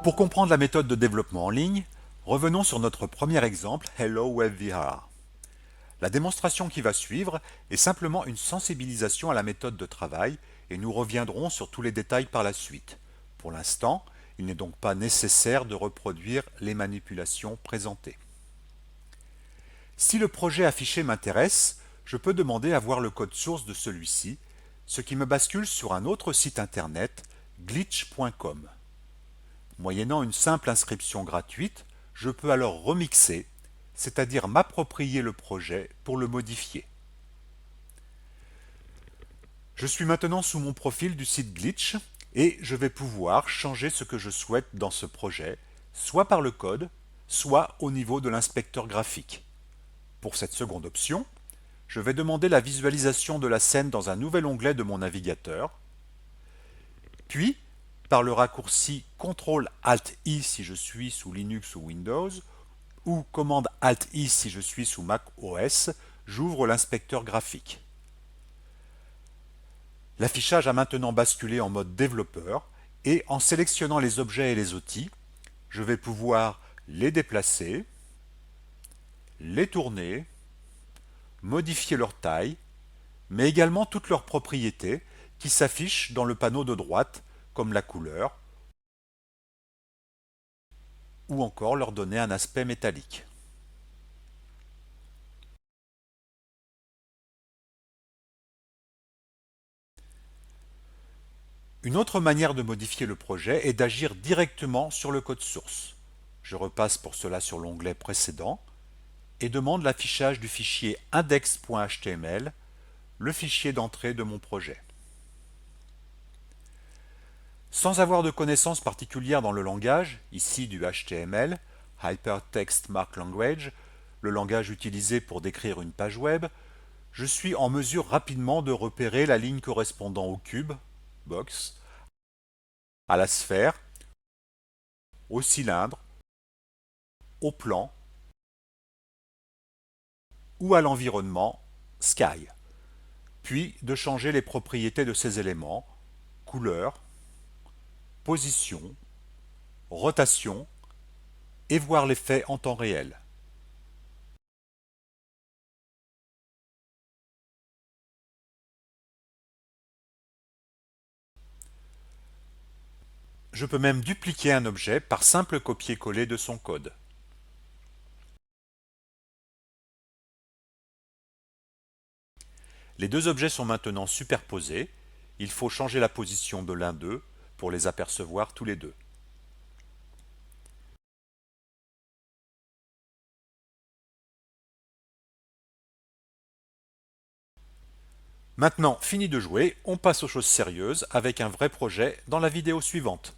Pour comprendre la méthode de développement en ligne, revenons sur notre premier exemple Hello WebVR. La démonstration qui va suivre est simplement une sensibilisation à la méthode de travail et nous reviendrons sur tous les détails par la suite. Pour l'instant, il n'est donc pas nécessaire de reproduire les manipulations présentées. Si le projet affiché m'intéresse, je peux demander à voir le code source de celui-ci, ce qui me bascule sur un autre site internet, glitch.com. Moyennant une simple inscription gratuite, je peux alors remixer, c'est-à-dire m'approprier le projet pour le modifier. Je suis maintenant sous mon profil du site Glitch et je vais pouvoir changer ce que je souhaite dans ce projet, soit par le code, soit au niveau de l'inspecteur graphique. Pour cette seconde option, je vais demander la visualisation de la scène dans un nouvel onglet de mon navigateur, puis par le raccourci CTRL-ALT-I si je suis sous Linux ou Windows, ou commande-ALT-I si je suis sous Mac OS, j'ouvre l'inspecteur graphique. L'affichage a maintenant basculé en mode développeur et en sélectionnant les objets et les outils, je vais pouvoir les déplacer, les tourner, modifier leur taille, mais également toutes leurs propriétés qui s'affichent dans le panneau de droite, comme la couleur, ou encore leur donner un aspect métallique. Une autre manière de modifier le projet est d'agir directement sur le code source. Je repasse pour cela sur l'onglet précédent et demande l'affichage du fichier index.html, le fichier d'entrée de mon projet. Sans avoir de connaissances particulières dans le langage, ici du HTML, Hypertext Mark Language, le langage utilisé pour décrire une page web, je suis en mesure rapidement de repérer la ligne correspondant au cube, box, à la sphère, au cylindre, au plan ou à l'environnement, sky, puis de changer les propriétés de ces éléments, couleur, position, rotation, et voir l'effet en temps réel. Je peux même dupliquer un objet par simple copier-coller de son code. Les deux objets sont maintenant superposés. Il faut changer la position de l'un d'eux pour les apercevoir tous les deux. Maintenant, fini de jouer, on passe aux choses sérieuses avec un vrai projet dans la vidéo suivante.